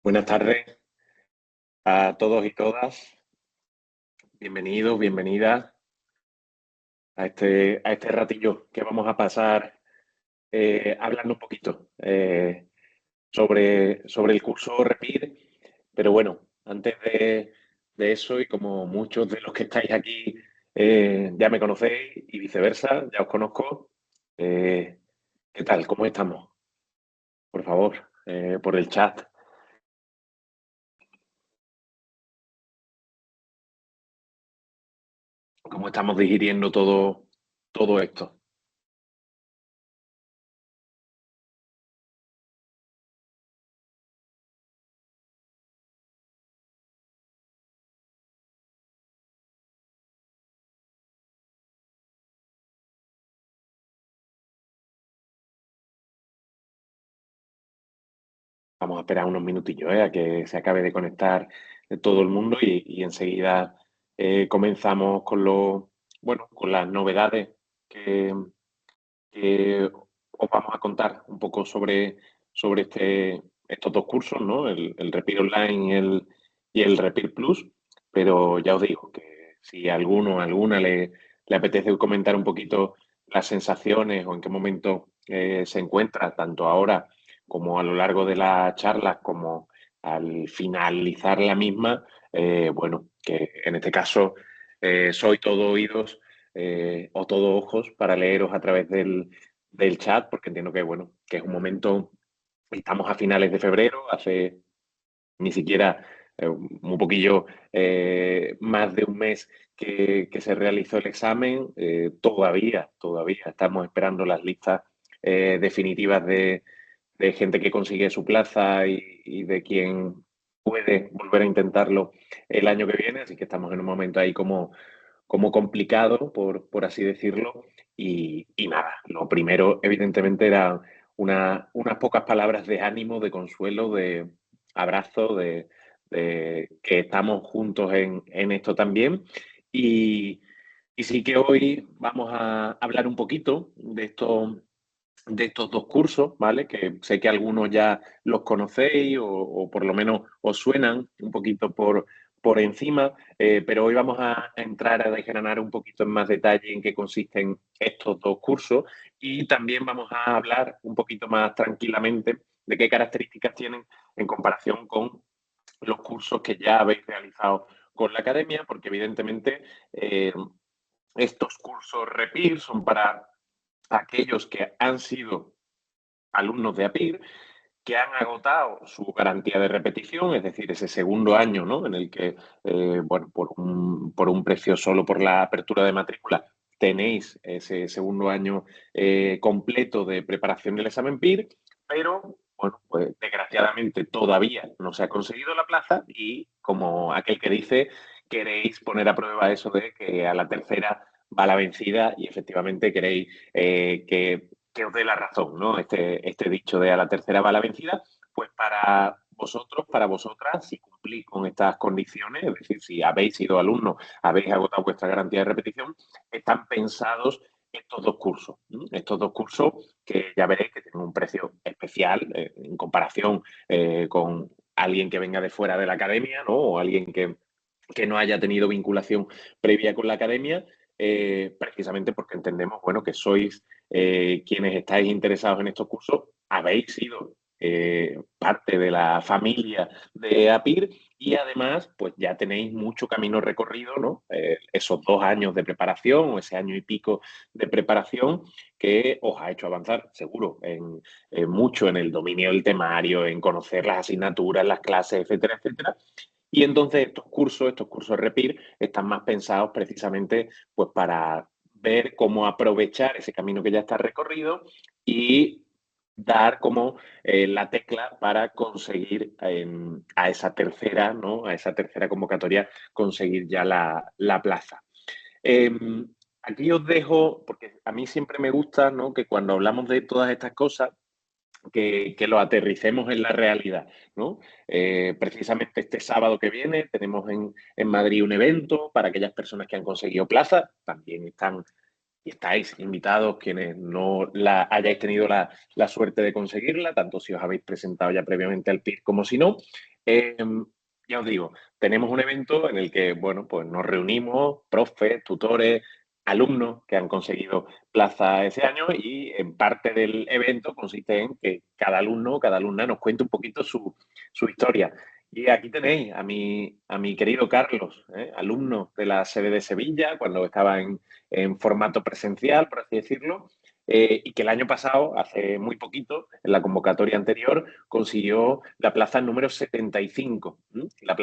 Buenas tardes a todos y todas. Bienvenidos, bienvenidas a este ratillo que vamos a pasar hablando un poquito sobre el curso REPIR. Pero bueno, antes de eso, y como muchos de los que estáis aquí ya me conocéis y viceversa, ya os conozco, eh, ¿qué tal? ¿Cómo estamos? Por favor, por el chat. ¿Cómo estamos digiriendo todo esto? Vamos a esperar unos minutillos, a que se acabe de conectar todo el mundo y enseguida comenzamos bueno, con las novedades que, que os vamos a contar un poco sobre estos dos cursos, ¿no? El Repir Online y el Repir Plus. Pero ya os digo que si a alguno o alguna le apetece comentar un poquito las sensaciones o en qué momento se encuentra, tanto ahora como a lo largo de la charla, como al finalizar la misma, bueno, que en este caso soy todo oídos o todo ojos para leeros a través del chat, porque entiendo que, bueno, que es un momento, estamos a finales de febrero, hace ni siquiera un poquillo más de un mes que se realizó el examen. Todavía estamos esperando las listas definitivas de gente que consigue su plaza y de quien puede volver a intentarlo el año que viene, así que estamos en un momento ahí como complicado, por así decirlo. Y nada, lo primero, evidentemente, era unas pocas palabras de ánimo, de consuelo, de abrazo, de que estamos juntos en esto también. Y, y sí que hoy vamos a hablar un poquito de estos dos cursos, ¿vale? Que sé que algunos ya los conocéis o por lo menos os suenan un poquito por encima, pero hoy vamos a entrar a desgranar un poquito en más detalle en qué consisten estos dos cursos y también vamos a hablar un poquito más tranquilamente de qué características tienen en comparación con los cursos que ya habéis realizado con la academia, porque evidentemente estos cursos REPIR son para aquellos que han sido alumnos de APIR que han agotado su garantía de repetición, es decir, ese segundo año, ¿no? En el que, bueno, por un precio solo por la apertura de matrícula, tenéis ese segundo año completo de preparación del examen PIR, pero, bueno, pues desgraciadamente todavía no se ha conseguido la plaza y, como aquel que dice, queréis poner a prueba eso de que a la tercera va la vencida y efectivamente queréis que os dé la razón, ¿no? Este dicho de a la tercera va la vencida, pues para vosotros, para vosotras, si cumplís con estas condiciones, es decir, si habéis sido alumnos, habéis agotado vuestra garantía de repetición, están pensados estos dos cursos. Estos dos cursos que ya veréis que tienen un precio especial en comparación con alguien que venga de fuera de la academia, ¿no? O alguien que no haya tenido vinculación previa con la academia, precisamente porque entendemos, bueno, que sois quienes estáis interesados en estos cursos, habéis sido parte de la familia de APIR y además, pues ya tenéis mucho camino recorrido, ¿no? Esos 2 años de preparación o ese año y pico de preparación que os ha hecho avanzar, seguro, en mucho en el dominio del temario, en conocer las asignaturas, las clases, etcétera, etcétera. Y entonces estos cursos REPIR están más pensados precisamente pues para ver cómo aprovechar ese camino que ya está recorrido y dar como la tecla para conseguir a esa tercera, ¿no? A esa tercera convocatoria, conseguir ya la plaza. Eh, Aquí os dejo, porque a mí siempre me gusta, ¿no? Que cuando hablamos de todas estas cosas, que lo aterricemos en la realidad, ¿no? Precisamente este sábado que viene tenemos en Madrid un evento para aquellas personas que han conseguido plaza, también están y estáis invitados quienes no hayáis tenido la suerte de conseguirla, tanto si os habéis presentado ya previamente al PIR como si no. Em, ya os digo, tenemos un evento en el que, bueno, pues nos reunimos, profes, tutores, alumnos que han conseguido plaza ese año y en parte del evento consiste en que cada alumno o cada alumna nos cuente un poquito su historia. Y aquí tenéis a mi querido Carlos, alumno de la sede de Sevilla, cuando estaba en formato presencial, por así decirlo, y que el año pasado, hace muy poquito, en la convocatoria anterior, consiguió la plaza número 75, ¿m? La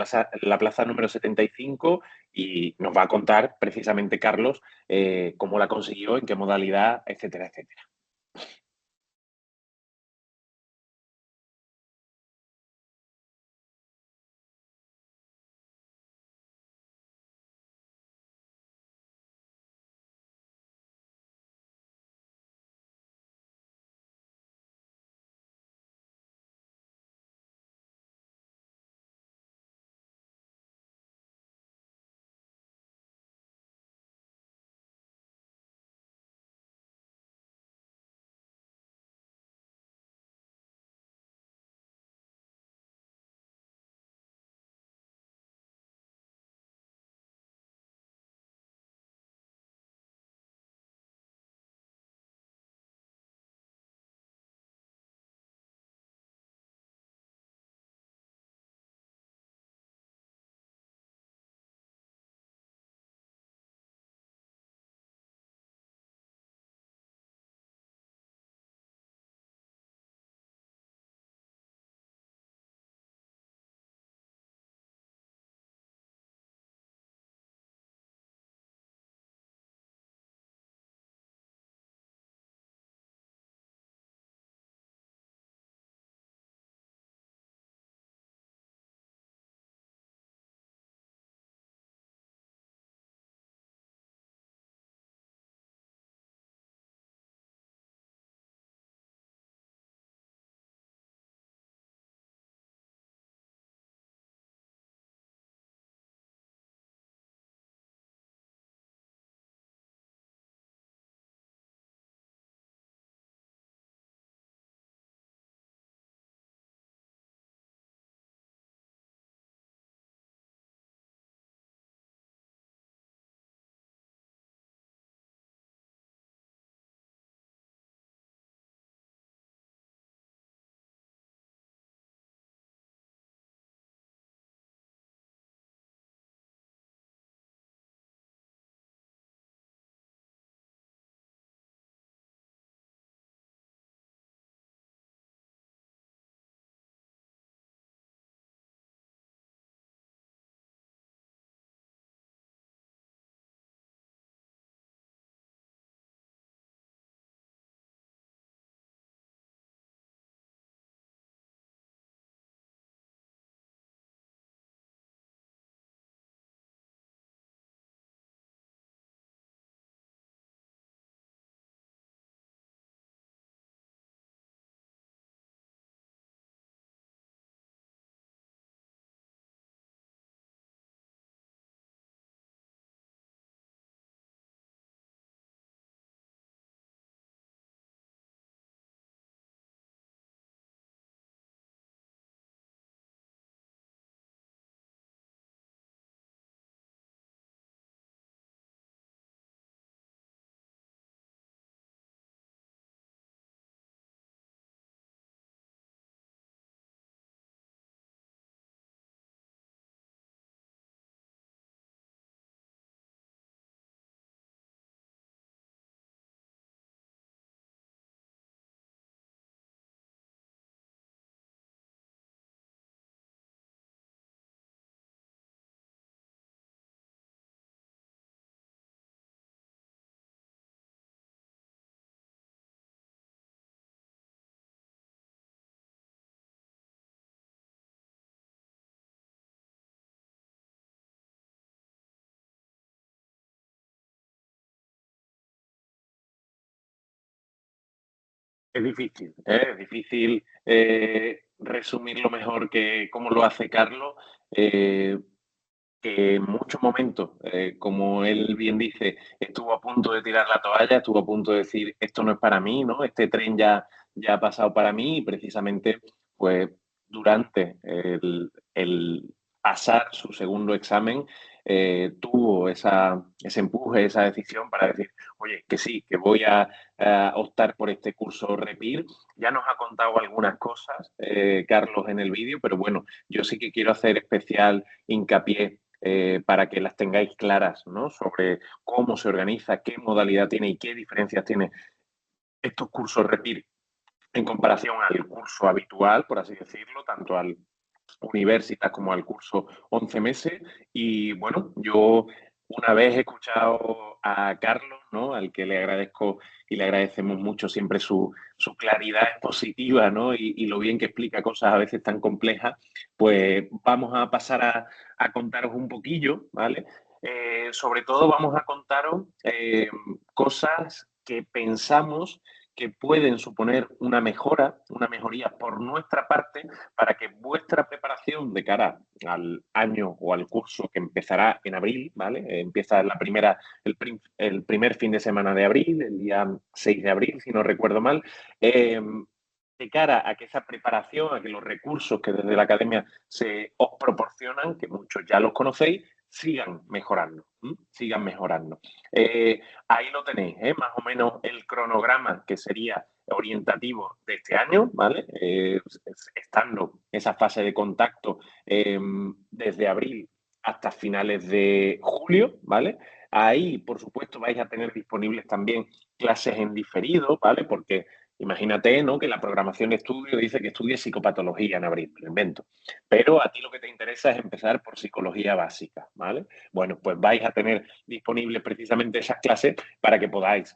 plaza número 75 y nos va a contar precisamente Carlos cómo la consiguió, en qué modalidad, etcétera, etcétera. Es difícil resumir lo mejor que cómo lo hace Carlos. Eh, que en muchos momentos, como él bien dice, estuvo a punto de tirar la toalla, estuvo a punto de decir, esto no es para mí, ¿no? Este tren ya ha pasado para mí y precisamente, pues, durante el pasar su segundo examen tuvo ese empuje, esa decisión para decir, oye, que sí, que voy a optar por este curso REPIR. Ya nos ha contado algunas cosas, Carlos, en el vídeo, pero bueno, yo sí que quiero hacer especial hincapié para que las tengáis claras, ¿no? Sobre cómo se organiza, qué modalidad tiene y qué diferencias tiene estos cursos REPIR en comparación al curso habitual, por así decirlo, tanto al universitas como al curso 11 meses. Y bueno, yo una vez he escuchado a Carlos, ¿no? Al que le agradezco y le agradecemos mucho siempre su claridad expositiva, ¿no? Y lo bien que explica cosas a veces tan complejas, pues vamos a pasar a contaros un poquillo, ¿vale? Sobre todo vamos a contaros cosas que pensamos que pueden suponer una mejora, una mejoría por nuestra parte para que vuestra preparación de cara al año o al curso que empezará en abril, ¿vale? Empieza el primer fin de semana de abril, el día 6 de abril, si no recuerdo mal. De cara a que esa preparación, a que los recursos que desde la academia se os proporcionan, que muchos ya los conocéis, sigan mejorando, sigan mejorando. Ahí lo tenéis, más o menos el cronograma que sería orientativo de este año, ¿vale? Estando esa fase de contacto desde abril hasta finales de julio, ¿vale? Ahí, por supuesto, vais a tener disponibles también clases en diferido, ¿vale? Porque imagínate, ¿no? Que la programación de estudio dice que estudies psicopatología en abril, lo invento. Pero a ti lo que te interesa es empezar por psicología básica, ¿vale? Bueno, pues vais a tener disponibles precisamente esas clases para que podáis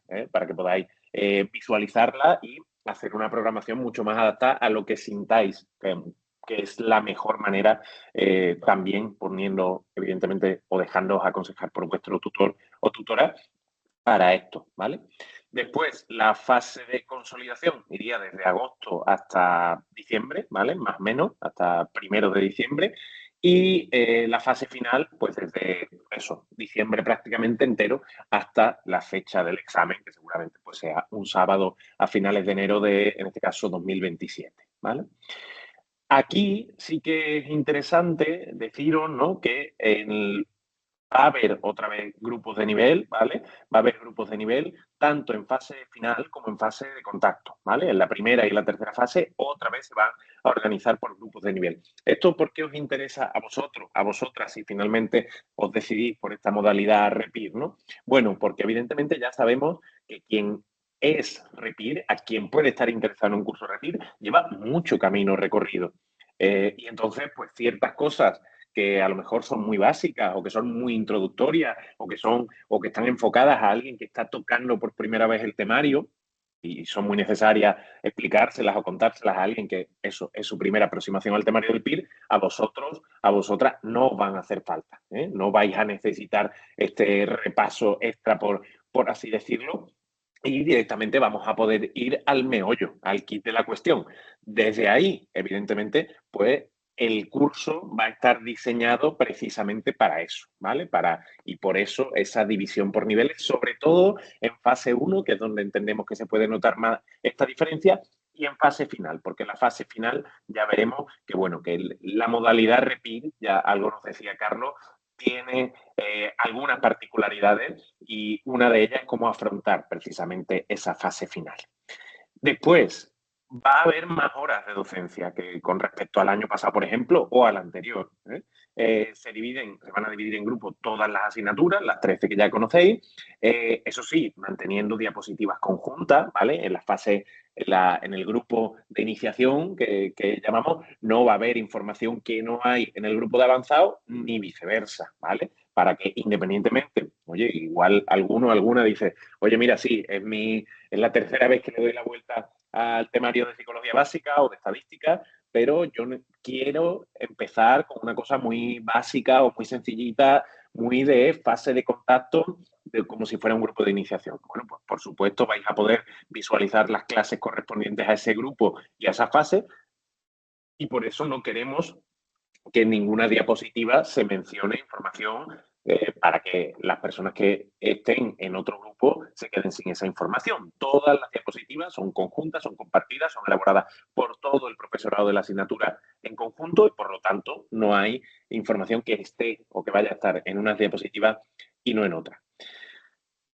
visualizarla y hacer una programación mucho más adaptada a lo que sintáis que es la mejor manera, también poniendo, evidentemente, o dejándoos aconsejar por vuestro tutor o tutora para esto, ¿vale? Después, la fase de consolidación iría desde agosto hasta diciembre, ¿vale? Más o menos, hasta primero de diciembre. Y la fase final, pues desde eso, diciembre prácticamente entero hasta la fecha del examen, que seguramente pues, sea un sábado a finales de enero de, en este caso, 2027, ¿vale? Aquí sí que es interesante deciros, ¿no? Que va a haber otra vez grupos de nivel, ¿vale? Va a haber grupos de nivel tanto en fase final como en fase de contacto, ¿vale? En la primera y la tercera fase otra vez se van a organizar por grupos de nivel. ¿Esto por qué os interesa a vosotros, a vosotras, si finalmente os decidís por esta modalidad REPIR, ¿no? Bueno, porque evidentemente ya sabemos que quien es REPIR, a quien puede estar interesado en un curso REPIR, lleva mucho camino recorrido. Y entonces, pues ciertas cosas que a lo mejor son muy básicas o que son muy introductorias o que están enfocadas a alguien que está tocando por primera vez el temario y son muy necesarias explicárselas o contárselas a alguien que eso es su primera aproximación al temario del PIR, a vosotros, a vosotras no van a hacer falta. No vais a necesitar este repaso extra, por así decirlo, y directamente vamos a poder ir al meollo, al kit de la cuestión. Desde ahí, evidentemente, pues el curso va a estar diseñado precisamente para eso, ¿vale? Y por eso esa división por niveles, sobre todo en fase 1, que es donde entendemos que se puede notar más esta diferencia, y en fase final, porque en la fase final ya veremos que, bueno, que la modalidad REPIR, ya algo nos decía Carlos, tiene algunas particularidades y una de ellas es cómo afrontar precisamente esa fase final. Después, va a haber más horas de docencia que con respecto al año pasado, por ejemplo, o al anterior. Se van a dividir en grupos todas las asignaturas, las 13 que ya conocéis. Eso sí, manteniendo diapositivas conjuntas, ¿vale? En la fase, en el grupo de iniciación que llamamos, no va a haber información que no hay en el grupo de avanzado, ni viceversa, ¿vale? Para que independientemente, oye, igual alguno o alguna dice, oye, mira, sí, es la tercera vez que le doy la vuelta al temario de psicología básica o de estadística, pero yo quiero empezar con una cosa muy básica o muy sencillita, muy de fase de contacto, como si fuera un grupo de iniciación. Bueno, pues por supuesto vais a poder visualizar las clases correspondientes a ese grupo y a esa fase, y por eso no queremos que en ninguna diapositiva se mencione información para que las personas que estén en otro grupo se queden sin esa información. Todas las diapositivas son conjuntas, son compartidas, son elaboradas por todo el profesorado de la asignatura en conjunto y, por lo tanto, no hay información que esté o que vaya a estar en unas diapositivas y no en otras.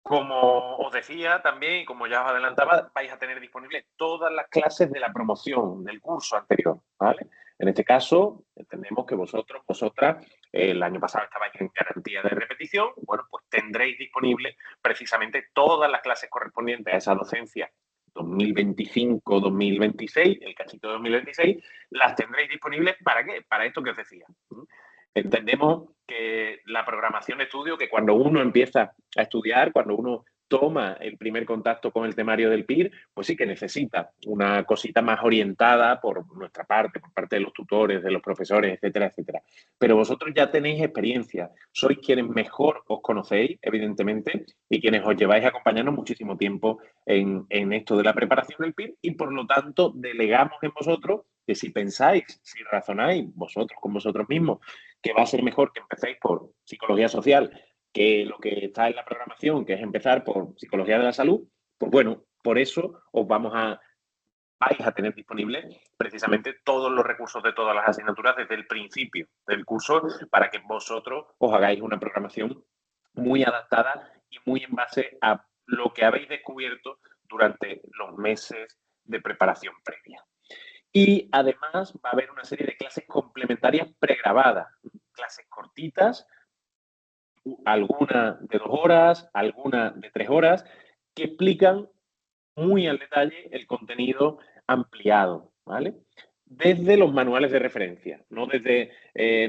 Como os decía también, y como ya os adelantaba, vais a tener disponibles todas las clases de la promoción del curso anterior, ¿vale? En este caso, entendemos que vosotras, el año pasado estabais en garantía de repetición, bueno, pues tendréis disponibles precisamente todas las clases correspondientes a esa docencia 2025-2026, el cachito de 2026, las tendréis disponibles, ¿para qué? Para esto que os decía. Entendemos que la programación de estudio, que cuando uno empieza a estudiar, cuando uno toma el primer contacto con el temario del PIR, pues sí que necesita una cosita más orientada por nuestra parte, por parte de los tutores, de los profesores, etcétera, etcétera. Pero vosotros ya tenéis experiencia, sois quienes mejor os conocéis, evidentemente, y quienes os lleváis acompañando muchísimo tiempo en esto de la preparación del PIR, y por lo tanto delegamos en vosotros que si pensáis, si razonáis vosotros con vosotros mismos, que va a ser mejor que empecéis por psicología social que lo que está en la programación, que es empezar por psicología de la salud, pues bueno, por eso vais a tener disponibles precisamente todos los recursos de todas las asignaturas desde el principio del curso para que vosotros os hagáis una programación muy adaptada y muy en base a lo que habéis descubierto durante los meses de preparación previa. Y además va a haber una serie de clases complementarias pregrabadas, clases cortitas, algunas de 2 horas, algunas de 3 horas, que explican muy al detalle el contenido ampliado, ¿vale? Desde los manuales de referencia, no desde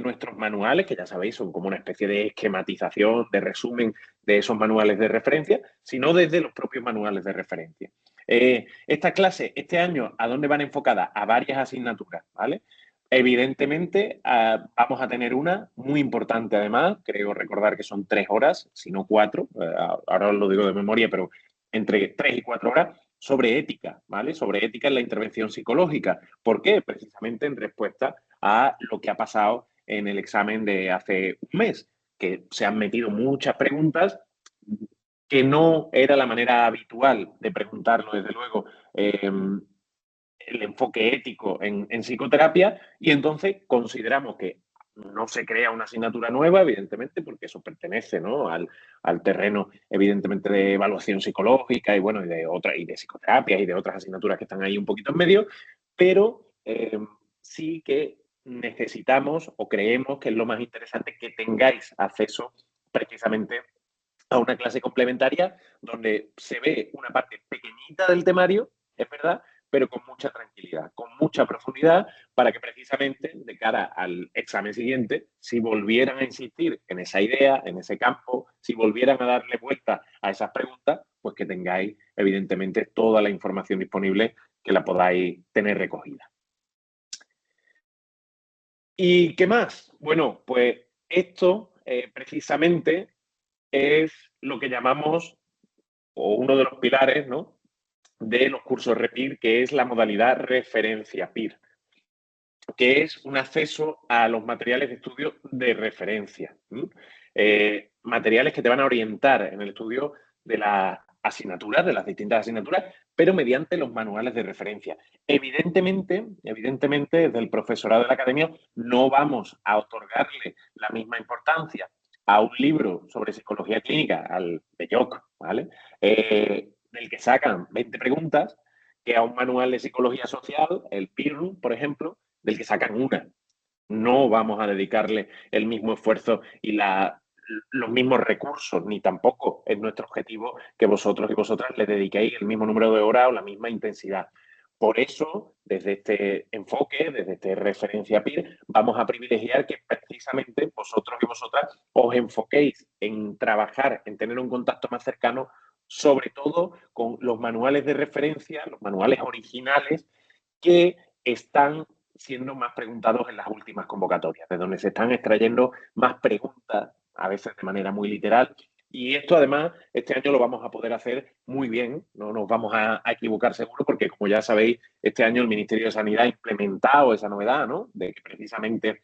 nuestros manuales, que ya sabéis, son como una especie de esquematización, de resumen de esos manuales de referencia, sino desde los propios manuales de referencia. Esta clase, este año, ¿a dónde van enfocadas? A varias asignaturas, ¿vale? Evidentemente, vamos a tener una muy importante además, creo recordar que son 3 horas, si no 4, ahora os lo digo de memoria, pero entre 3 y 4 horas, sobre ética, ¿vale? Sobre ética en la intervención psicológica. ¿Por qué? Precisamente en respuesta a lo que ha pasado en el examen de hace un mes, que se han metido muchas preguntas que no era la manera habitual de preguntarlo, desde luego, el enfoque ético en psicoterapia, y entonces consideramos que no se crea una asignatura nueva, evidentemente, porque eso pertenece, ¿no?, al terreno, evidentemente, de evaluación psicológica y, bueno, y de psicoterapia y de otras asignaturas que están ahí un poquito en medio, pero sí que necesitamos o creemos que es lo más interesante que tengáis acceso precisamente a una clase complementaria donde se ve una parte pequeñita del temario, es verdad, pero con mucha tranquilidad, con mucha profundidad, para que precisamente de cara al examen siguiente, si volvieran a insistir en esa idea, en ese campo, si volvieran a darle vuelta a esas preguntas, pues que tengáis evidentemente toda la información disponible, que la podáis tener recogida. ¿Y qué más? Bueno, pues esto precisamente es lo que llamamos, o uno de los pilares, ¿no?, de los cursos REPIR, que es la modalidad referencia PIR, que es un acceso a los materiales de estudio de referencia. Materiales que te van a orientar en el estudio de las asignaturas, de las distintas asignaturas, pero mediante los manuales de referencia. Evidentemente, desde el profesorado de la academia no vamos a otorgarle la misma importancia a un libro sobre psicología clínica, al de Jock, ¿vale? Del que sacan 20 preguntas, que a un manual de psicología social, el PIRM, por ejemplo, del que sacan una. No vamos a dedicarle el mismo esfuerzo y los mismos recursos, ni tampoco es nuestro objetivo que vosotros y vosotras le dediquéis el mismo número de horas o la misma intensidad. Por eso, desde este enfoque, desde este referencia PIR, vamos a privilegiar que precisamente vosotros y vosotras os enfoquéis en trabajar, en tener un contacto más cercano, sobre todo con los manuales de referencia, los manuales originales que están siendo más preguntados en las últimas convocatorias, de donde se están extrayendo más preguntas, a veces de manera muy literal. Y esto, además, este año lo vamos a poder hacer muy bien, no nos vamos a equivocar seguro, porque, como ya sabéis, este año el Ministerio de Sanidad ha implementado esa novedad, ¿no?, de que precisamente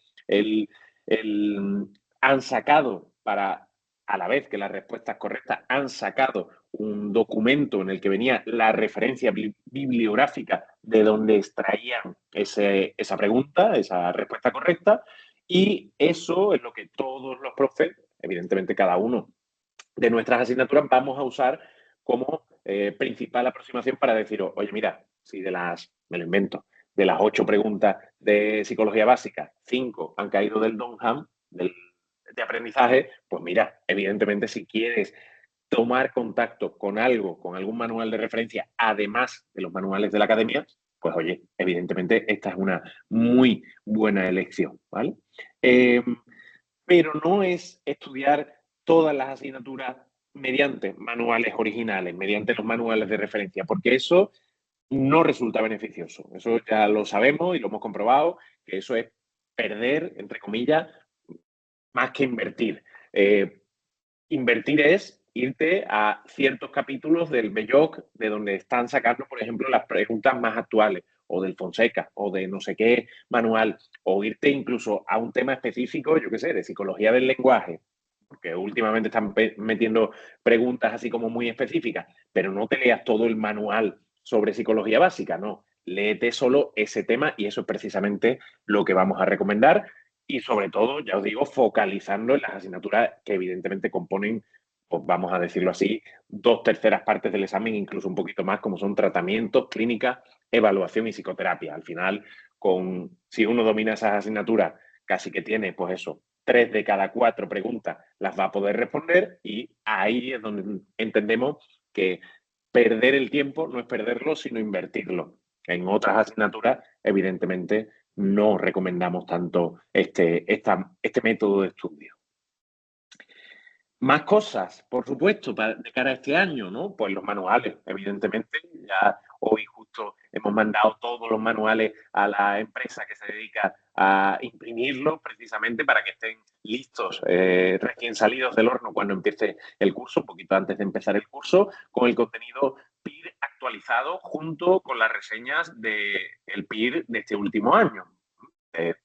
han sacado para a la vez que las respuestas correctas, han sacado un documento en el que venía la referencia bibliográfica de donde extraían esa pregunta, esa respuesta correcta, y eso es lo que todos los profes, evidentemente cada uno de nuestras asignaturas, vamos a usar como principal aproximación para decir, oye, mira, si me lo invento, de las 8 preguntas de psicología básica, 5 han caído del Dunham, de aprendizaje, pues mira, evidentemente si quieres tomar contacto con algo, con algún manual de referencia, además de los manuales de la academia, pues oye, evidentemente esta es una muy buena elección, ¿vale? Pero no es estudiar todas las asignaturas mediante manuales originales, mediante los manuales de referencia, porque eso no resulta beneficioso. Eso ya lo sabemos y lo hemos comprobado, que eso es perder, entre comillas, más que invertir. Invertir es irte a ciertos capítulos del Belloc, de donde están sacando, por ejemplo, las preguntas más actuales, o del Fonseca, o de no sé qué manual, o irte incluso a un tema específico, yo qué sé, de psicología del lenguaje, porque últimamente están metiendo preguntas así como muy específicas, pero no te leas todo el manual sobre psicología básica, no. Léete solo ese tema y eso es precisamente lo que vamos a recomendar y sobre todo, ya os digo, focalizando en las asignaturas que evidentemente componen, pues vamos a decirlo así, 2/3 partes del examen, incluso un poquito más, como son tratamientos, clínica, evaluación y psicoterapia. Al final, si uno domina esas asignaturas, casi que tiene, pues eso, 3 de cada 4 preguntas las va a poder responder y ahí es donde entendemos que perder el tiempo no es perderlo, sino invertirlo. En otras asignaturas, evidentemente, no recomendamos tanto este método de estudio. Más cosas, por supuesto, de cara a este año, ¿no? Pues los manuales, evidentemente. Ya hoy justo hemos mandado todos los manuales a la empresa que se dedica a imprimirlos precisamente para que estén listos, recién salidos del horno cuando empiece el curso, un poquito antes de empezar el curso, con el contenido PIR actualizado junto con las reseñas del PIR de este último año.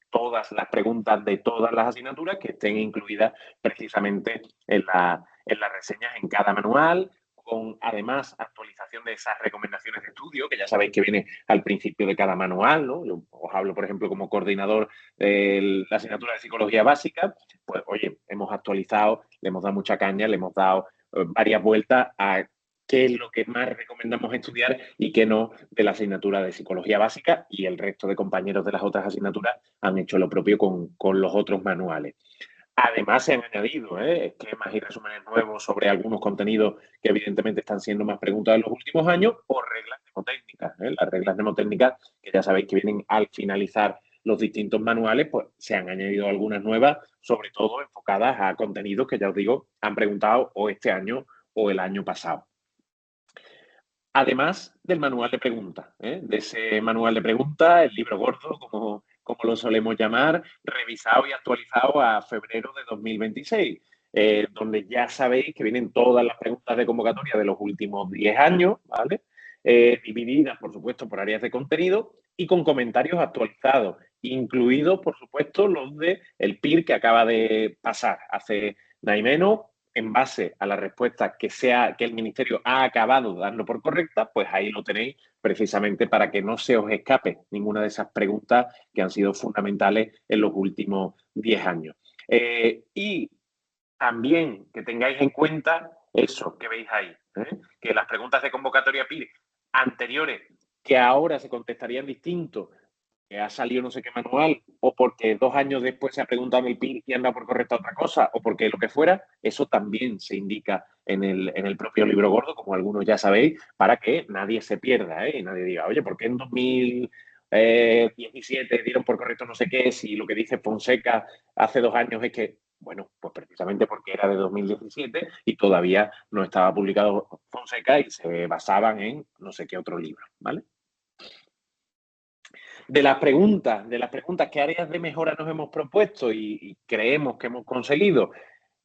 Todas las preguntas de todas las asignaturas que estén incluidas precisamente en las reseñas en cada manual, con además actualización de esas recomendaciones de estudio, que ya sabéis que viene al principio de cada manual, ¿no? Yo os hablo, por ejemplo, como coordinador de la asignatura de psicología básica, pues oye, hemos actualizado, le hemos dado mucha caña, le hemos dado varias vueltas a qué es lo que más recomendamos estudiar y qué no de la asignatura de psicología básica, y el resto de compañeros de las otras asignaturas han hecho lo propio con los otros manuales. Además, se han añadido esquemas y resúmenes nuevos sobre algunos contenidos que evidentemente están siendo más preguntados en los últimos años, o reglas mnemotécnicas. Las reglas mnemotécnicas, que ya sabéis que vienen al finalizar los distintos manuales, pues se han añadido algunas nuevas, sobre todo enfocadas a contenidos que ya os digo, han preguntado o este año o el año pasado. Además del manual de preguntas, de ese manual de preguntas, el libro gordo, como lo solemos llamar, revisado y actualizado a febrero de 2026, donde ya sabéis que vienen todas las preguntas de convocatoria de los últimos 10 años, ¿vale? Divididas, por supuesto, por áreas de contenido y con comentarios actualizados, incluidos, por supuesto, los del PIR que acaba de pasar hace nada y menos, en base a la respuesta que el Ministerio ha acabado dando por correcta, pues ahí lo tenéis precisamente para que no se os escape ninguna de esas preguntas que han sido fundamentales en los últimos 10 años. Y también que tengáis en cuenta eso que veis ahí, que las preguntas de convocatoria PIR anteriores, que ahora se contestarían distinto, que ha salido no sé qué manual, o porque 2 años después se ha preguntado el PIR y anda por correcta otra cosa, o porque lo que fuera, eso también se indica en el propio libro gordo, como algunos ya sabéis, para que nadie se pierda, y nadie diga, oye, ¿por qué en 2017 dieron por correcto no sé qué, si lo que dice Fonseca hace 2 años es que, bueno, pues precisamente porque era de 2017 y todavía no estaba publicado Fonseca y se basaban en no sé qué otro libro, ¿vale? De las preguntas, ¿qué áreas de mejora nos hemos propuesto y creemos que hemos conseguido?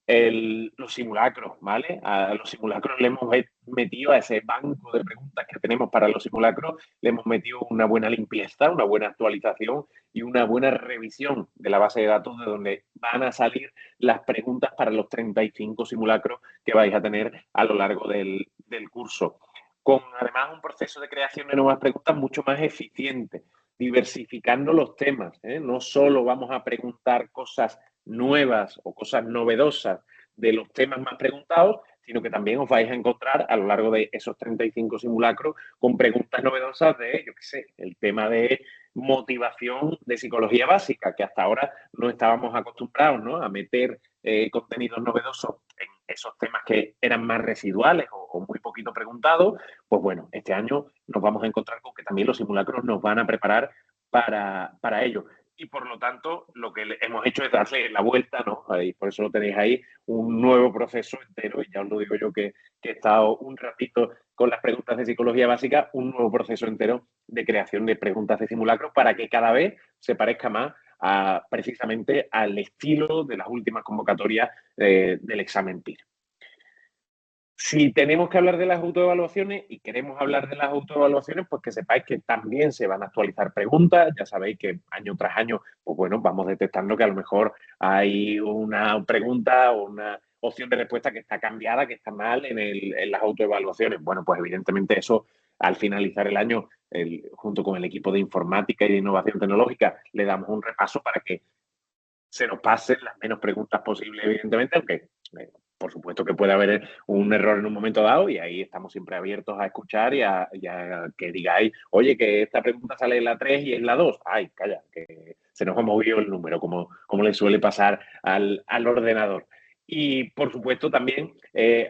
Los simulacros, ¿vale? A los simulacros le hemos metido a ese banco de preguntas que tenemos para los simulacros, le hemos metido una buena limpieza, una buena actualización y una buena revisión de la base de datos de donde van a salir las preguntas para los 35 simulacros que vais a tener a lo largo del curso. Con además un proceso de creación de nuevas preguntas mucho más eficiente, diversificando los temas, ¿eh? No solo vamos a preguntar cosas nuevas o cosas novedosas de los temas más preguntados, sino que también os vais a encontrar a lo largo de esos 35 simulacros con preguntas novedosas de, yo qué sé, el tema de motivación de psicología básica, que hasta ahora no estábamos acostumbrados, ¿no?, a meter contenidos novedosos en esos temas que eran más residuales o muy poquito preguntados. Pues bueno, este año nos vamos a encontrar con que también los simulacros nos van a preparar para ello. Y por lo tanto, lo que hemos hecho es darle la vuelta, ¿no? Y por eso lo tenéis ahí, un nuevo proceso entero, y ya os lo digo yo que he estado un ratito con las preguntas de psicología básica, un nuevo proceso entero de creación de preguntas de simulacro para que cada vez se parezca más precisamente al estilo de las últimas convocatorias del examen PIR. Si tenemos que hablar de las autoevaluaciones y queremos hablar de las autoevaluaciones, pues que sepáis que también se van a actualizar preguntas. Ya sabéis que año tras año, pues bueno, vamos detectando que a lo mejor hay una pregunta o una opción de respuesta que está cambiada, que está mal en las autoevaluaciones. Bueno, pues evidentemente eso al finalizar el año, junto con el equipo de informática y de innovación tecnológica, le damos un repaso para que se nos pasen las menos preguntas posibles, evidentemente, aunque por supuesto que puede haber un error en un momento dado, y ahí estamos siempre abiertos a escuchar y a que digáis, oye, que esta pregunta sale en la 3 y es la 2. Ay, calla, que se nos ha movido el número, como le suele pasar al ordenador. Y, por supuesto, también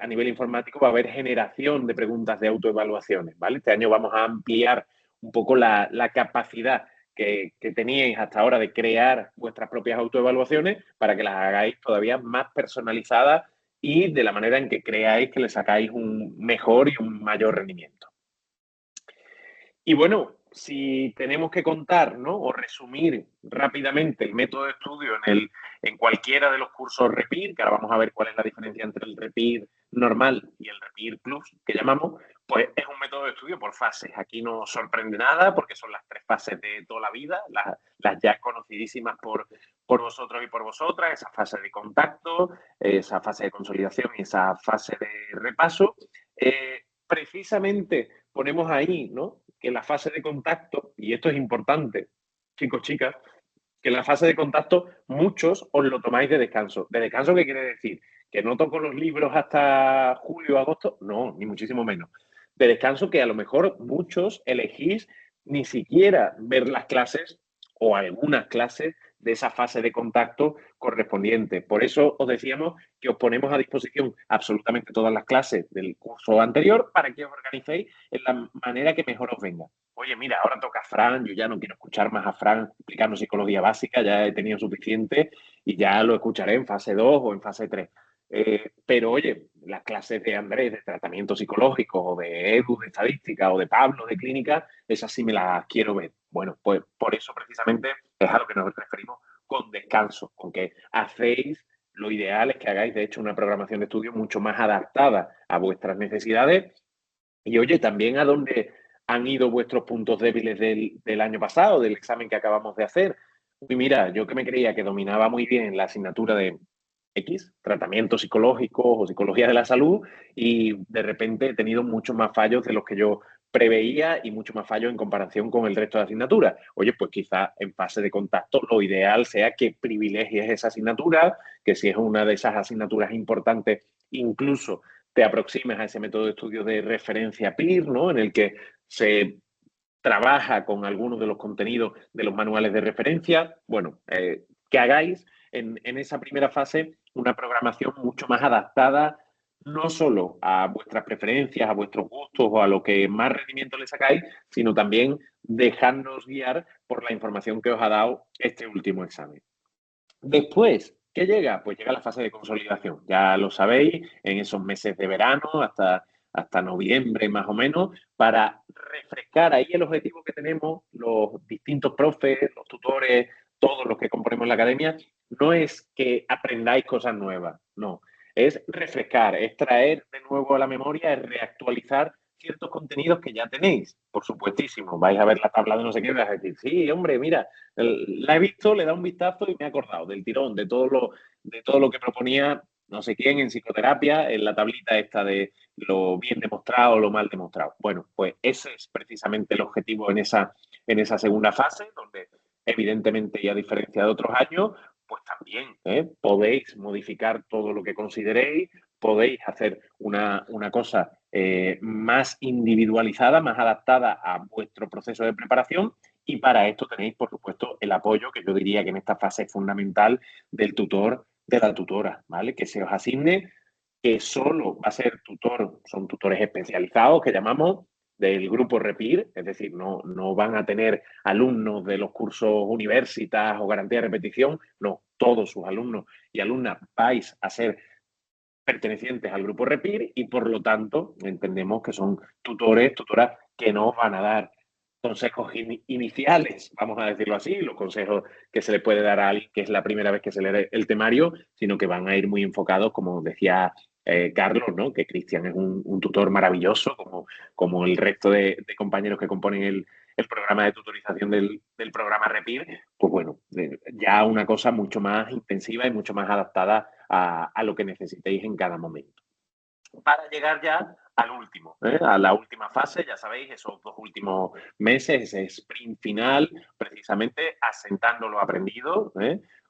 a nivel informático va a haber generación de preguntas de autoevaluaciones, ¿vale? Este año vamos a ampliar un poco la capacidad que teníais hasta ahora de crear vuestras propias autoevaluaciones para que las hagáis todavía más personalizadas y de la manera en que creáis que le sacáis un mejor y un mayor rendimiento. Y bueno, si tenemos que contar, ¿no?, o resumir rápidamente el método de estudio en cualquiera de los cursos REPIR, que ahora vamos a ver cuál es la diferencia entre el REPIR normal y el REPIR Plus, que llamamos, pues es un método de estudio por fases. Aquí no os sorprende nada porque son las 3 fases de toda la vida, las ya conocidísimas por vosotros y por vosotras, esa fase de contacto, esa fase de consolidación y esa fase de repaso. Precisamente ponemos ahí, ¿no?, que la fase de contacto, y esto es importante, chicos, chicas, que la fase de contacto muchos os lo tomáis de descanso. ¿De descanso qué quiere decir? ¿Que no toco los libros hasta julio o agosto? No, ni muchísimo menos. De descanso que a lo mejor muchos elegís ni siquiera ver las clases o algunas clases de esa fase de contacto correspondiente. Por eso os decíamos que os ponemos a disposición absolutamente todas las clases del curso anterior para que os organicéis en la manera que mejor os venga. Oye, mira, ahora toca Fran, yo ya no quiero escuchar más a Fran explicando psicología básica, ya he tenido suficiente y ya lo escucharé en fase 2 o en fase 3. Pero oye, las clases de Andrés de tratamiento psicológico o de Edu de estadística o de Pablo de clínica, esas sí me las quiero ver. Bueno, pues por eso precisamente es a lo que nos referimos con descanso, con que hacéis, lo ideal es que hagáis de hecho una programación de estudio mucho más adaptada a vuestras necesidades y oye, también a dónde han ido vuestros puntos débiles del año pasado, del examen que acabamos de hacer. Y mira, yo que me creía que dominaba muy bien la asignatura de X, tratamientos psicológicos o psicología de la salud, y de repente he tenido muchos más fallos de los que yo preveía y mucho más fallos en comparación con el resto de asignaturas. Oye, pues quizá en fase de contacto lo ideal sea que privilegies esa asignatura, que si es una de esas asignaturas importantes, incluso te aproximes a ese método de estudio de referencia PIR, ¿no?, en el que se trabaja con algunos de los contenidos de los manuales de referencia. Bueno, que hagáis en esa primera fase una programación mucho más adaptada, no solo a vuestras preferencias, a vuestros gustos o a lo que más rendimiento le sacáis, sino también dejándoos guiar por la información que os ha dado este último examen. Después, ¿qué llega? Pues llega la fase de consolidación. Ya lo sabéis, en esos meses de verano hasta noviembre más o menos, para refrescar ahí el objetivo que tenemos los distintos profes, los tutores, todos los que componemos la academia, no es que aprendáis cosas nuevas, no. Es refrescar, es traer de nuevo a la memoria, es reactualizar ciertos contenidos que ya tenéis, por supuestísimo. Vais a ver la tabla de no sé qué, vais a decir, sí, hombre, mira, la he visto, le he dado un vistazo y me he acordado del tirón, de todo lo que proponía no sé quién en psicoterapia, en la tablita esta de lo bien demostrado o lo mal demostrado. Bueno, pues ese es precisamente el objetivo en esa segunda fase, donde evidentemente, y a diferencia de otros años, pues también podéis modificar todo lo que consideréis, podéis hacer una cosa más individualizada, más adaptada a vuestro proceso de preparación, y para esto tenéis, por supuesto, el apoyo, que yo diría que en esta fase es fundamental, del tutor, de la tutora, ¿vale? Que se os asigne, que solo va a ser tutor, son tutores especializados que llamamos del grupo REPIR, es decir, no van a tener alumnos de los cursos universitas o garantía de repetición, no, todos sus alumnos y alumnas vais a ser pertenecientes al grupo REPIR y por lo tanto entendemos que son tutores, tutoras que nos van a dar consejos iniciales, vamos a decirlo así, los consejos que se le puede dar a alguien que es la primera vez que se lee el temario, sino que van a ir muy enfocados, como decía Carlos, ¿no? Que Cristian es un tutor maravilloso, como el resto de compañeros que componen el programa de tutorización del programa REPIR, pues bueno, ya una cosa mucho más intensiva y mucho más adaptada a lo que necesitéis en cada momento. Para llegar ya al último, a la última fase, ya sabéis, esos 2 últimos meses, ese sprint final, precisamente asentando lo aprendido,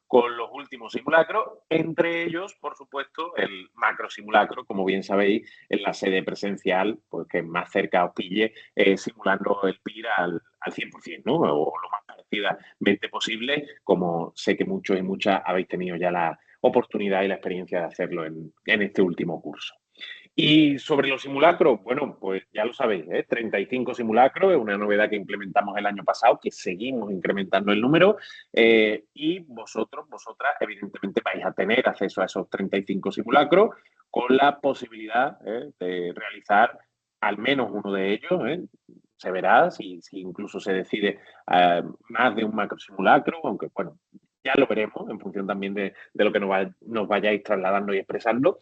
con los últimos simulacros, entre ellos, por supuesto, el macro simulacro, como bien sabéis, en la sede presencial, pues que más cerca os pille, simulando el PIR al 100%, ¿no? O lo más parecidamente posible, como sé que muchos y muchas habéis tenido ya la oportunidad y la experiencia de hacerlo en este último curso. Y sobre los simulacros, bueno, pues ya lo sabéis, 35 simulacros, es una novedad que implementamos el año pasado, que seguimos incrementando el número, y vosotros, vosotras, evidentemente vais a tener acceso a esos 35 simulacros con la posibilidad de realizar al menos uno de ellos. Se verá si incluso se decide más de un macro simulacro, aunque bueno, ya lo veremos en función también de lo que nos vayáis trasladando y expresando.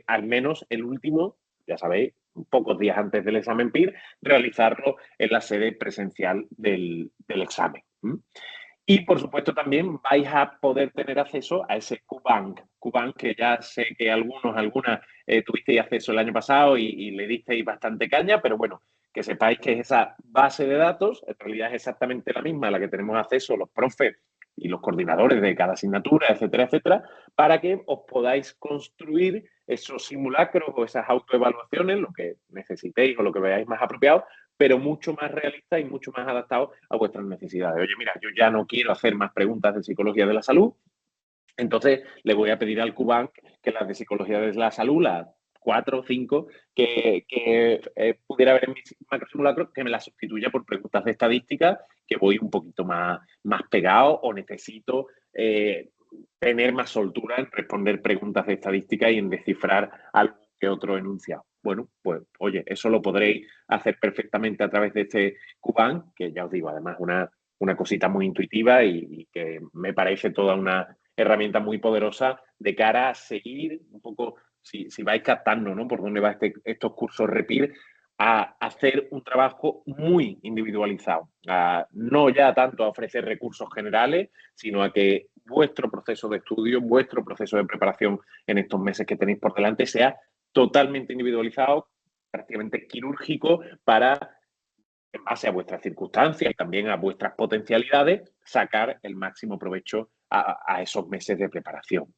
Al menos el último, ya sabéis, pocos días antes del examen PIR, realizarlo en la sede presencial del examen. Y, por supuesto, también vais a poder tener acceso a ese QBank. QBank que ya sé que algunas tuvisteis acceso el año pasado y le disteis bastante caña, pero bueno, que sepáis que es esa base de datos, en realidad es exactamente la misma a la que tenemos acceso los profes y los coordinadores de cada asignatura, etcétera, etcétera, para que os podáis construir esos simulacros o esas autoevaluaciones, lo que necesitéis o lo que veáis más apropiado, pero mucho más realista y mucho más adaptado a vuestras necesidades. Oye, mira, yo ya no quiero hacer más preguntas de psicología de la salud, entonces le voy a pedir al Cubank que las de psicología de la salud, las 4 o 5 que pudiera haber en mi macro simulacro, que me las sustituya por preguntas de estadística, que voy un poquito más pegado o necesito tener más soltura en responder preguntas de estadística y en descifrar algún que otro enunciado. Bueno, pues oye, eso lo podréis hacer perfectamente a través de este Cubank, que ya os digo, además una cosita muy intuitiva y que me parece toda una herramienta muy poderosa de cara a seguir un poco, si vais captando, ¿no? Por dónde va estos cursos REPIR, a hacer un trabajo muy individualizado. No ya tanto a ofrecer recursos generales, sino a que vuestro proceso de estudio, vuestro proceso de preparación en estos meses que tenéis por delante sea totalmente individualizado, prácticamente quirúrgico, para, en base a vuestras circunstancias y también a vuestras potencialidades, sacar el máximo provecho a esos meses de preparación.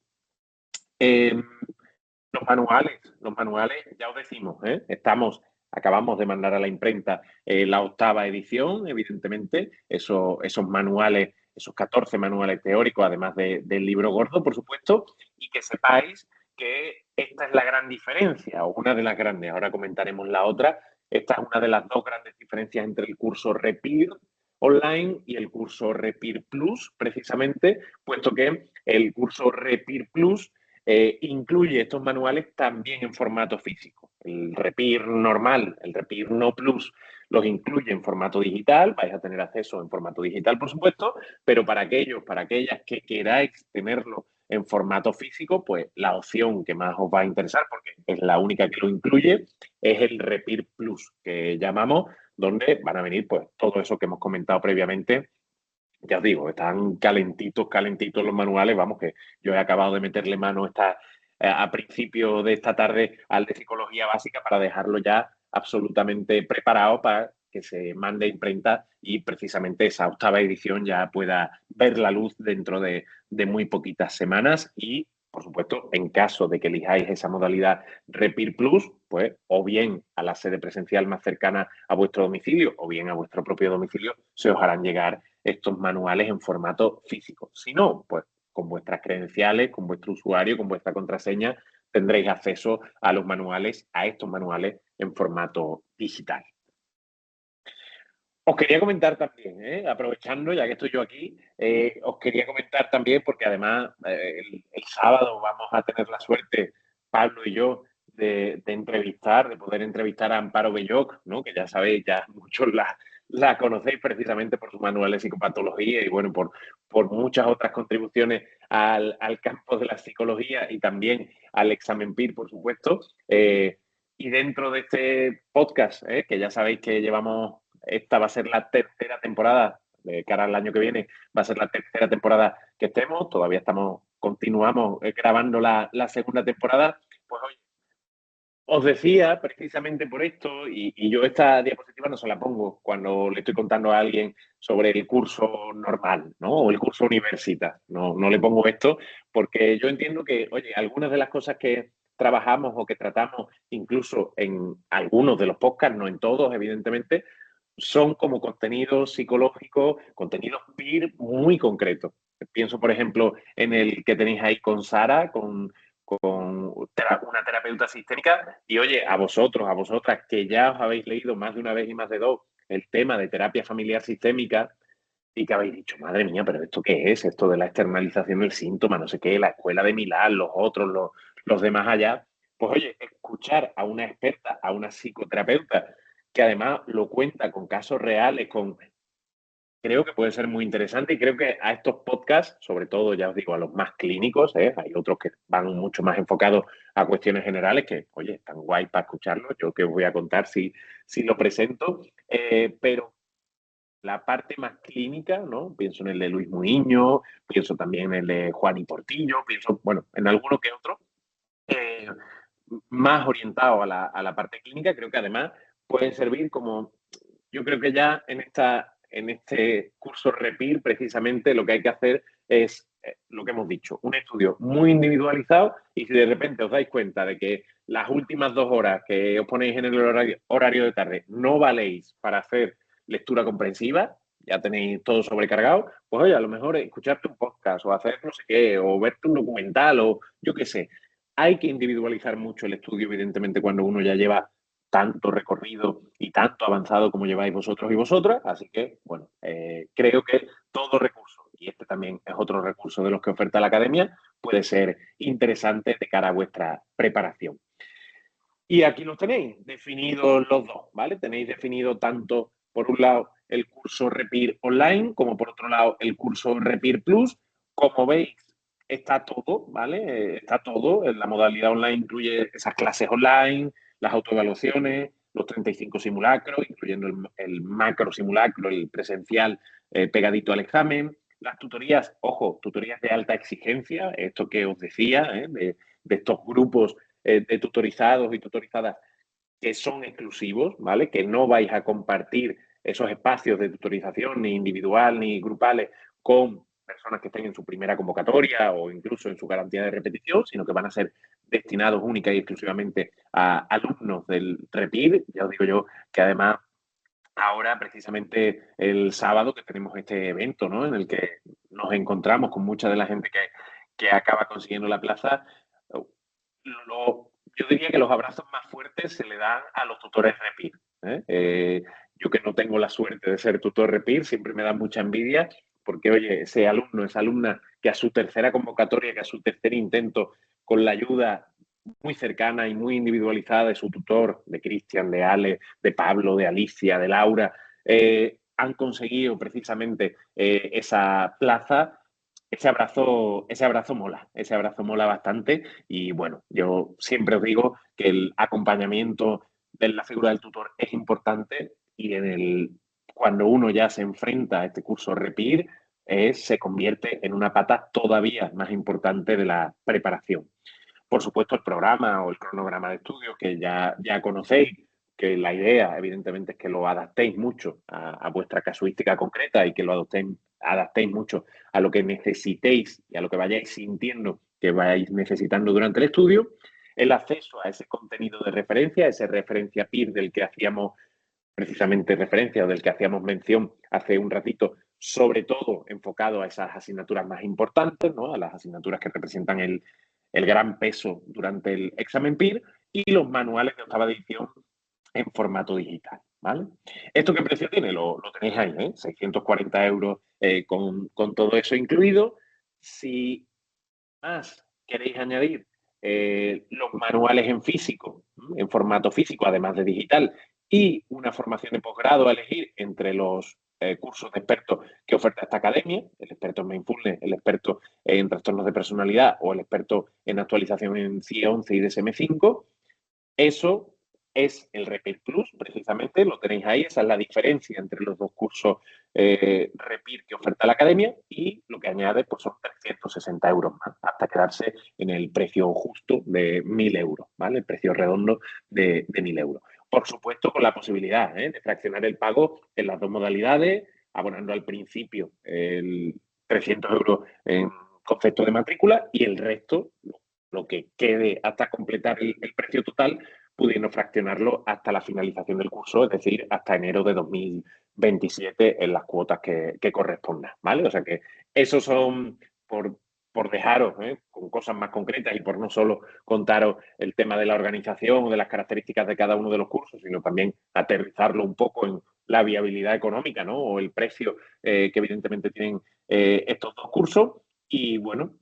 Los manuales, ya os decimos, acabamos de mandar a la imprenta la 8ª edición, evidentemente, esos manuales, esos 14 manuales teóricos, además del libro gordo, por supuesto, y que sepáis que esta es la gran diferencia, o una de las grandes, ahora comentaremos la otra. Esta es una de las 2 grandes diferencias entre el curso REPIR online y el curso REPIR Plus, precisamente, puesto que el curso REPIR Plus incluye estos manuales también en formato físico. El REPIR normal, el REPIR No Plus, los incluye en formato digital, vais a tener acceso en formato digital, por supuesto, pero para aquellos, para aquellas que queráis tenerlo en formato físico, pues la opción que más os va a interesar, porque es la única que lo incluye, es el Repir Plus, que llamamos, donde van a venir pues todo eso que hemos comentado previamente. Ya os digo, están calentitos, calentitos los manuales. Vamos, que yo he acabado de meterle mano a principio de esta tarde al de psicología básica para dejarlo ya absolutamente preparado para que se mande a imprenta y precisamente esa octava edición ya pueda ver la luz dentro de muy poquitas semanas. Y, por supuesto, en caso de que elijáis esa modalidad Repir Plus, pues o bien a la sede presencial más cercana a vuestro domicilio o bien a vuestro propio domicilio, se os harán llegar estos manuales en formato físico. Si no, pues con vuestras credenciales, con vuestro usuario, con vuestra contraseña, tendréis acceso a los manuales, a estos manuales en formato digital. Os quería comentar también, aprovechando, ya que estoy yo aquí, os quería comentar también, porque además el sábado vamos a tener la suerte, Pablo y yo, de poder entrevistar a Amparo Belloc, ¿no? Que ya sabéis, ya muchos la conocéis precisamente por sus manuales de psicopatología y bueno, por muchas otras contribuciones al campo de la psicología y también al examen PIR, por supuesto. Y dentro de este podcast, que ya sabéis que llevamos, esta va a ser la tercera temporada, de cara al año que viene, va a ser la tercera temporada que estemos, todavía continuamos grabando la segunda temporada. Pues oye, os decía precisamente por esto, y yo esta diapositiva no se la pongo cuando le estoy contando a alguien sobre el curso normal, ¿no? O el curso universitas. No le pongo esto porque yo entiendo que, oye, algunas de las cosas que trabajamos o que tratamos incluso en algunos de los podcasts, no en todos, evidentemente, son como contenidos psicológicos, contenidos peer muy concretos. Pienso, por ejemplo, en el que tenéis ahí con Sara, con una terapeuta sistémica. Y oye, a vosotros, a vosotras, que ya os habéis leído más de una vez y más de dos el tema de terapia familiar sistémica y que habéis dicho, madre mía, pero ¿esto qué es? Esto de la externalización del síntoma, no sé qué, la escuela de Milán, los otros, los demás allá. Pues oye, escuchar a una experta, a una psicoterapeuta, que además lo cuenta con casos reales, creo que puede ser muy interesante y creo que a estos podcasts, sobre todo, ya os digo, a los más clínicos, hay otros que van mucho más enfocados a cuestiones generales que, oye, están guay para escucharlos. Yo que os voy a contar si lo presento, pero la parte más clínica, ¿no? Pienso en el de Luis Muiño, pienso también en el de Juan y Portillo, pienso, bueno, en alguno que otro, eh, más orientado a la parte clínica, creo que además pueden servir como, yo creo que ya en este curso REPIR precisamente lo que hay que hacer es lo que hemos dicho, un estudio muy individualizado y si de repente os dais cuenta de que las últimas 2 horas que os ponéis en el horario de tarde no valéis para hacer lectura comprensiva, ya tenéis todo sobrecargado, pues oye, a lo mejor escucharte un podcast o hacer no sé qué, o verte un documental o yo qué sé. Hay que individualizar mucho el estudio, evidentemente, cuando uno ya lleva tanto recorrido y tanto avanzado como lleváis vosotros y vosotras. Así que, bueno, creo que todo recurso, y este también es otro recurso de los que oferta la academia, puede ser interesante de cara a vuestra preparación. Y aquí los tenéis, definidos los dos, ¿vale? Tenéis definido tanto, por un lado, el curso Repir Online, como por otro lado, el curso Repir Plus. Como veis, está todo, ¿vale? Está todo. La modalidad online incluye esas clases online, las autoevaluaciones, los 35 simulacros, incluyendo el macro simulacro, el presencial pegadito al examen. Las tutorías, ojo, tutorías de alta exigencia, esto que os decía, de estos grupos de tutorizados y tutorizadas que son exclusivos, ¿vale? Que no vais a compartir esos espacios de tutorización ni individual ni grupales con personas que estén en su primera convocatoria o incluso en su garantía de repetición, sino que van a ser destinados única y exclusivamente a alumnos del REPIR. Ya os digo yo que además ahora precisamente el sábado que tenemos este evento, ¿no? En el que nos encontramos con mucha de la gente que acaba consiguiendo la plaza, yo diría que los abrazos más fuertes se le dan a los tutores REPIR. Yo que no tengo la suerte de ser tutor REPIR, siempre me da mucha envidia porque, oye, ese alumno, esa alumna que a su tercera convocatoria, que a su tercer intento, con la ayuda muy cercana y muy individualizada de su tutor, de Cristian, de Ale, de Pablo, de Alicia, de Laura, han conseguido precisamente esa plaza. ese abrazo mola bastante y bueno, yo siempre os digo que el acompañamiento de la figura del tutor es importante y cuando uno ya se enfrenta a este curso REPIR, se convierte en una pata todavía más importante de la preparación. Por supuesto, el programa o el cronograma de estudios que ya conocéis, que la idea, evidentemente, es que lo adaptéis mucho a vuestra casuística concreta y que lo adaptéis mucho a lo que necesitéis y a lo que vayáis sintiendo que vais necesitando durante el estudio. El acceso a ese contenido de referencia, ese referencia PIR del que hacíamos precisamente referencia o del que hacíamos mención hace un ratito, sobre todo enfocado a esas asignaturas más importantes, ¿no? A las asignaturas que representan el gran peso durante el examen PIR y los manuales de octava edición en formato digital, ¿vale? ¿Esto qué precio tiene? Lo tenéis ahí, ¿eh? 640 euros con todo eso incluido. Si más queréis añadir los manuales en físico, en formato físico, además de digital, y una formación de posgrado a elegir entre los cursos de expertos que oferta esta academia, el experto en Mindfulness, el experto en trastornos de personalidad o el experto en actualización en CIE 11 y DSM-5, eso es el Repir Plus, precisamente, lo tenéis ahí, esa es la diferencia entre los dos cursos Repir que oferta la academia y lo que añade pues son 360 euros más, hasta quedarse en el precio justo de 1.000 euros, ¿vale? El precio redondo de 1.000 euros. Por supuesto, con la posibilidad de fraccionar el pago en las dos modalidades, abonando al principio el 300 euros en concepto de matrícula y el resto, lo que quede hasta completar el precio total, pudiendo fraccionarlo hasta la finalización del curso, es decir, hasta enero de 2027 en las cuotas que correspondan, ¿vale? O sea que esos son, por dejaros con cosas más concretas y por no solo contaros el tema de la organización o de las características de cada uno de los cursos, sino también aterrizarlo un poco en la viabilidad económica, ¿no? O el precio que evidentemente tienen estos dos cursos. Y bueno,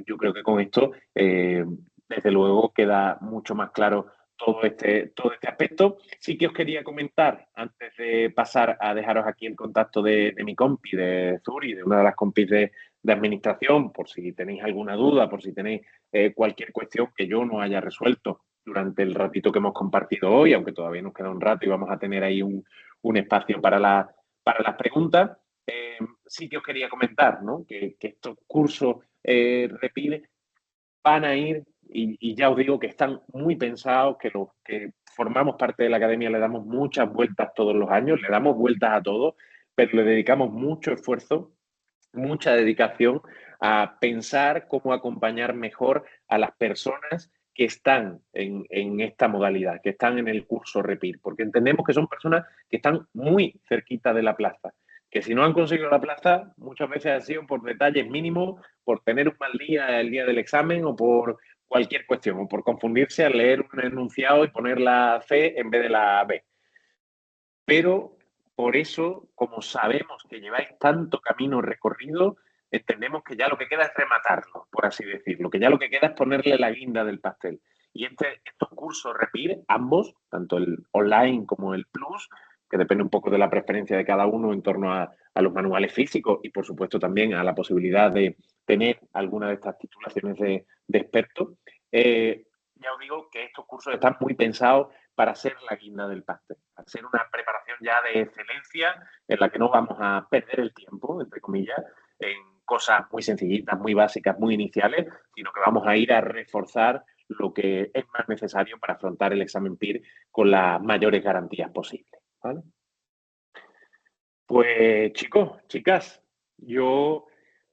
yo creo que con esto, desde luego, queda mucho más claro todo este aspecto. Sí que os quería comentar, antes de pasar a dejaros aquí el contacto de mi compi, de Zuri, de una de las compis de administración, por si tenéis alguna duda, por si tenéis cualquier cuestión que yo no haya resuelto durante el ratito que hemos compartido hoy, aunque todavía nos queda un rato y vamos a tener ahí un espacio para las preguntas. Sí que os quería comentar, ¿no? Que estos cursos Repile van a ir, y ya os digo que están muy pensados, que los que formamos parte de la academia le damos muchas vueltas todos los años, le damos vueltas a todo, pero le dedicamos mucho esfuerzo, mucha dedicación a pensar cómo acompañar mejor a las personas que están en esta modalidad, que están en el curso REPIR, porque entendemos que son personas que están muy cerquita de la plaza, que si no han conseguido la plaza, muchas veces ha sido por detalles mínimos, por tener un mal día el día del examen o por cualquier cuestión, o por confundirse al leer un enunciado y poner la C en vez de la B. Pero por eso, como sabemos que lleváis tanto camino recorrido, entendemos que ya lo que queda es rematarlo, por así decirlo, que ya lo que queda es ponerle la guinda del pastel. Y estos cursos REPIR, ambos, tanto el online como el Plus, que depende un poco de la preferencia de cada uno en torno a los manuales físicos y, por supuesto, también a la posibilidad de tener alguna de estas titulaciones de experto, ya os digo que estos cursos están muy pensados para ser la guinda del pastel, para ser una preparación ya de excelencia en la que no vamos a perder el tiempo, entre comillas, en cosas muy sencillitas, muy básicas, muy iniciales, sino que vamos a ir a reforzar lo que es más necesario para afrontar el examen PIR con las mayores garantías posibles, ¿vale? Pues chicos, chicas, yo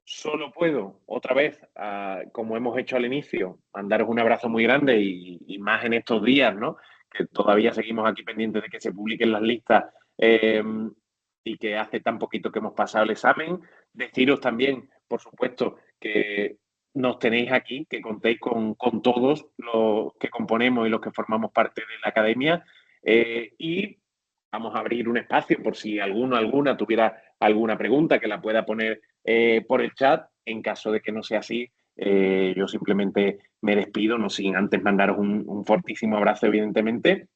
solo puedo otra vez, como hemos hecho al inicio, mandaros un abrazo muy grande y más en estos días, ¿no? Que todavía seguimos aquí pendientes de que se publiquen las listas y que hace tan poquito que hemos pasado el examen. Deciros también, por supuesto, que nos tenéis aquí, que contéis con todos los que componemos y los que formamos parte de la academia. Y vamos a abrir un espacio por si alguno o alguna tuviera alguna pregunta que la pueda poner por el chat. En caso de que no sea así, yo simplemente me despido, no sin antes mandaros un fortísimo abrazo, evidentemente.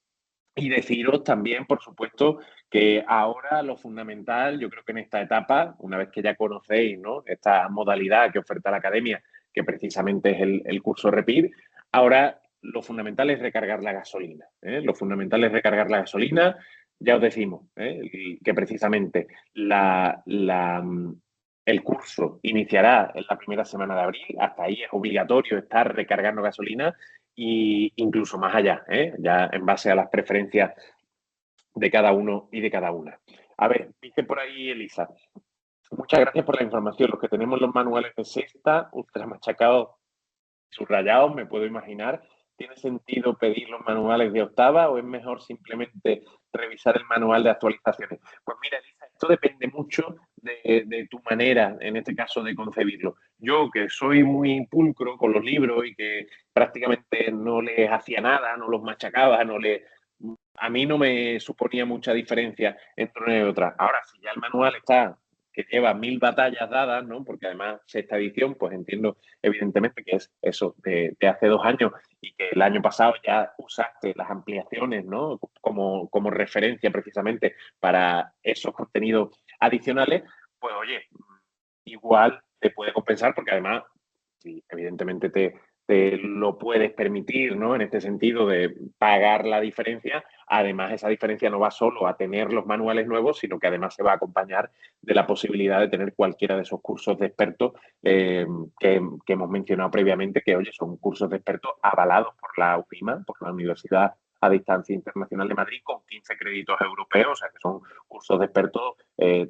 Y deciros también, por supuesto, que ahora lo fundamental, yo creo que en esta etapa, una vez que ya conocéis, ¿no?, esta modalidad que oferta la academia, que precisamente es el curso REPIR, ahora lo fundamental es recargar la gasolina, ¿eh? Lo fundamental es recargar la gasolina. Ya os decimos, ¿eh?, y que precisamente el curso iniciará en la primera semana de abril. Hasta ahí es obligatorio estar recargando gasolina, e incluso más allá, ¿eh?, ya en base a las preferencias de cada uno y de cada una. A ver, dice por ahí Elisa, muchas gracias por la información. Los que tenemos los manuales de sexta, ultra machacados, subrayados, me puedo imaginar. ¿Tiene sentido pedir los manuales de octava o es mejor simplemente revisar el manual de actualizaciones? Pues mira, Elisa, esto depende mucho de tu manera, en este caso, de concebirlo. Yo, que soy muy pulcro con los libros y que prácticamente no les hacía nada, no los machacaba, a mí no me suponía mucha diferencia entre una y otra. Ahora, si ya el manual está, que lleva 1000 batallas dadas, ¿no?, porque además sexta edición, pues entiendo evidentemente que es eso de hace 2 años, y que el año pasado ya usaste las ampliaciones, ¿no?, como referencia precisamente para esos contenidos adicionales. Pues oye, igual te puede compensar, porque además, si evidentemente te lo puedes permitir, ¿no?, en este sentido de pagar la diferencia, además esa diferencia no va solo a tener los manuales nuevos, sino que además se va a acompañar de la posibilidad de tener cualquiera de esos cursos de expertos, que hemos mencionado previamente, que oye, son cursos de expertos avalados por la UIMA, por la Universidad a Distancia Internacional de Madrid, con 15 créditos europeos. O sea que son cursos de expertos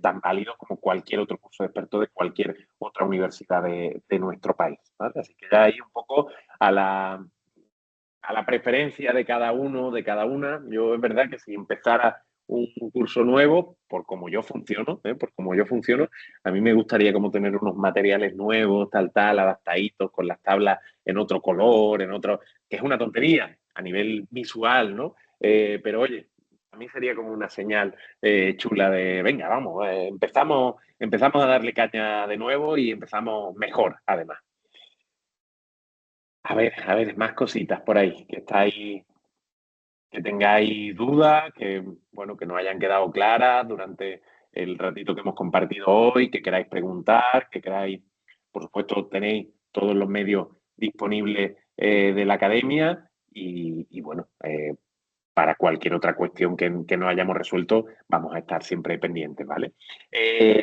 tan válidos como cualquier otro curso de expertos de cualquier otra universidad de nuestro país, ¿vale? Así que ya ahí un poco a la preferencia de cada uno, de cada una. Yo, es verdad que si empezara un curso nuevo, por como yo funciono, por como yo funciono, a mí me gustaría como tener unos materiales nuevos, tal, adaptaditos, con las tablas en otro color, en otro, que es una tontería a nivel visual, ¿no? Pero oye, a mí sería como una señal chula de, venga, vamos, empezamos a darle caña de nuevo y empezamos mejor, además. A ver, más cositas por ahí, que estáis, que tengáis dudas, que bueno, que no hayan quedado claras durante el ratito que hemos compartido hoy, que queráis preguntar, que queráis, por supuesto, tenéis todos los medios disponibles de la academia, y bueno, para cualquier otra cuestión que no hayamos resuelto, vamos a estar siempre pendientes, ¿vale?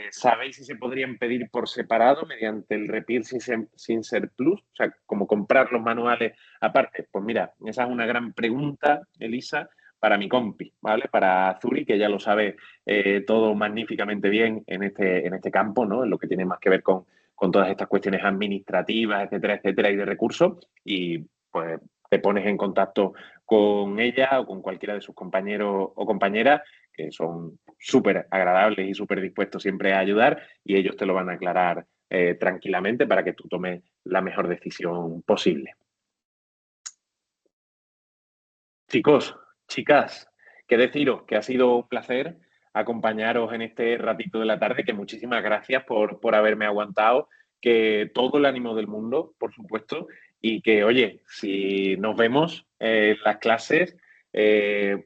¿Sabéis si se podrían pedir por separado mediante el REPIR sin ser Plus? O sea, como comprar los manuales aparte. Pues mira, esa es una gran pregunta, Elisa, para mi compi, ¿vale? Para Zuri, que ya lo sabe todo magníficamente bien en este campo, ¿no? En lo que tiene más que ver con todas estas cuestiones administrativas, etcétera, etcétera, y de recursos. Y pues te pones en contacto con ella o con cualquiera de sus compañeros o compañeras, que son súper agradables y súper dispuestos siempre a ayudar, y ellos te lo van a aclarar tranquilamente para que tú tomes la mejor decisión posible. Chicos, chicas, qué deciros que ha sido un placer acompañaros en este ratito de la tarde, que muchísimas gracias por haberme aguantado, que todo el ánimo del mundo, por supuesto, y que, oye, si nos vemos en las clases, eh,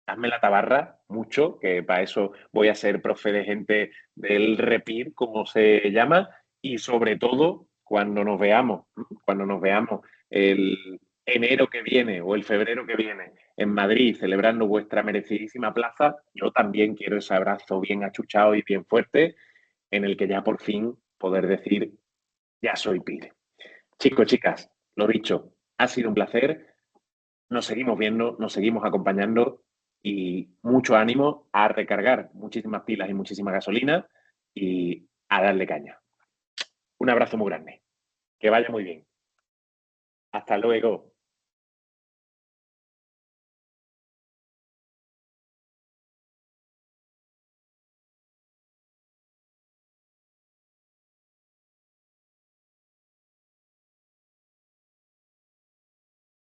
hazme la tabarra mucho, que para eso voy a ser profe de gente del REPIR, como se llama, y sobre todo cuando nos veamos el enero que viene o el febrero que viene en Madrid celebrando vuestra merecidísima plaza, yo también quiero ese abrazo bien achuchado y bien fuerte, en el que ya por fin poder decir, ya soy PIR. Chicos, chicas, lo dicho, ha sido un placer. Nos seguimos viendo, nos seguimos acompañando, y mucho ánimo a recargar muchísimas pilas y muchísima gasolina y a darle caña. Un abrazo muy grande. Que vaya muy bien. Hasta luego.